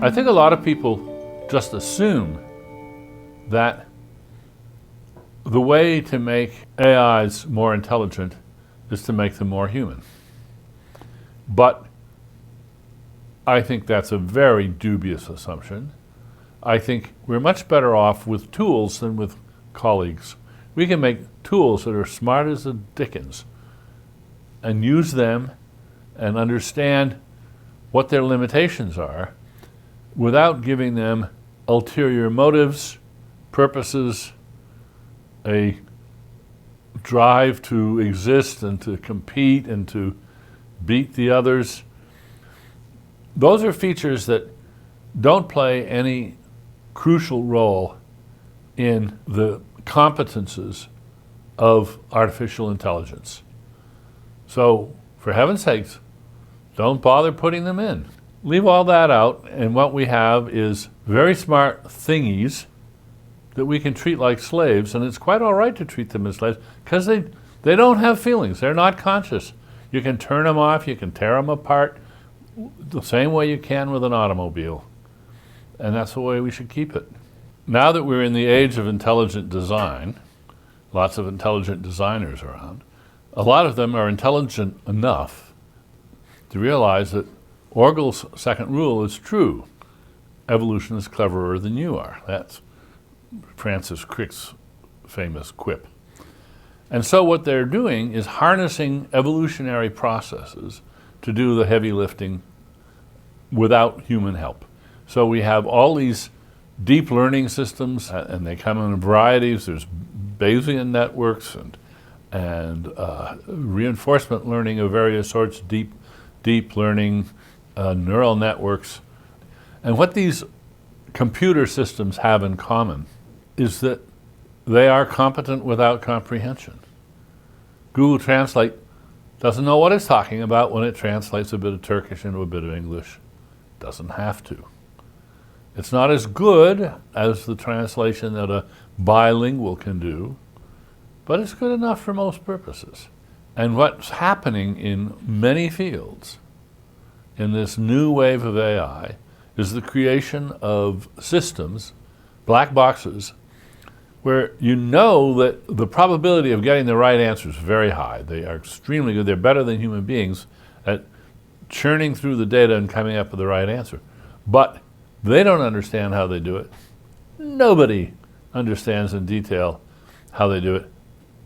I think a lot of people just assume that the way to make AIs more intelligent is to make them more human. But I think that's a very dubious assumption. I think we're much better off with tools than with colleagues. We can make tools that are smart as the dickens and use them and understand what their limitations are without giving them ulterior motives, purposes, a drive to exist and to compete and to beat the others. Those are features that don't play any crucial role in the competences of artificial intelligence. So, for heaven's sakes, don't bother putting them in. Leave all that out, and what we have is very smart thingies that we can treat like slaves, and it's quite all right to treat them as slaves because they don't have feelings. They're not conscious. You can turn them off, you can tear them apart the same way you can with an automobile. And that's the way we should keep it. Now that we're in the age of intelligent design, lots of intelligent designers around, a lot of them are intelligent enough to realize that Orgel's second rule is true. Evolution is cleverer than you are. That's Francis Crick's famous quip. And so what they're doing is harnessing evolutionary processes to do the heavy lifting without human help. So we have all these deep learning systems, and they come in varieties. There's Bayesian networks and reinforcement learning of various sorts, deep learning, neural networks. And what these computer systems have in common is that they are competent without comprehension. Google Translate doesn't know what it's talking about when it translates a bit of Turkish into a bit of English. Doesn't have to. It's not as good as the translation that a bilingual can do, but it's good enough for most purposes. And what's happening in many fields in this new wave of AI is the creation of systems, black boxes, where you know that the probability of getting the right answer is very high. They are extremely good. They're better than human beings at churning through the data and coming up with the right answer. But they don't understand how they do it. Nobody understands in detail how they do it,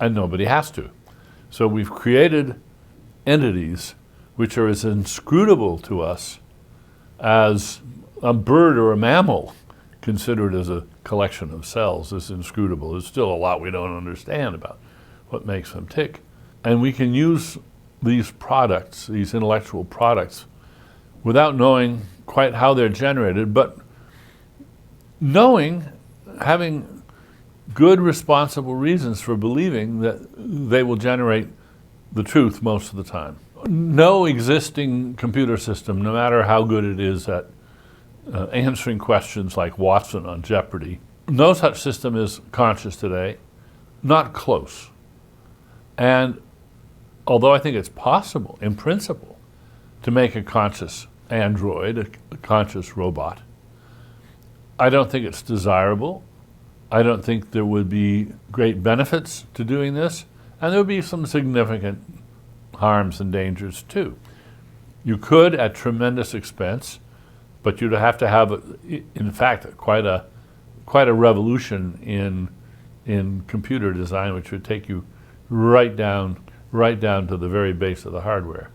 and nobody has to. So we've created entities which are as inscrutable to us as a bird or a mammal considered as a collection of cells is inscrutable. There's still a lot we don't understand about what makes them tick. And we can use these products, these intellectual products, without knowing quite how they're generated, but having good, responsible reasons for believing that they will generate the truth most of the time. No existing computer system, no matter how good it is at answering questions like Watson on Jeopardy, no such system is conscious today, not close. And although I think it's possible, in principle, to make a conscious android, a conscious robot, I don't think it's desirable. I don't think there would be great benefits to doing this, and there would be some significant harms and dangers too. You could, at tremendous expense, but you'd have to have, in fact, quite a revolution in computer design, which would take you right down to the very base of the hardware.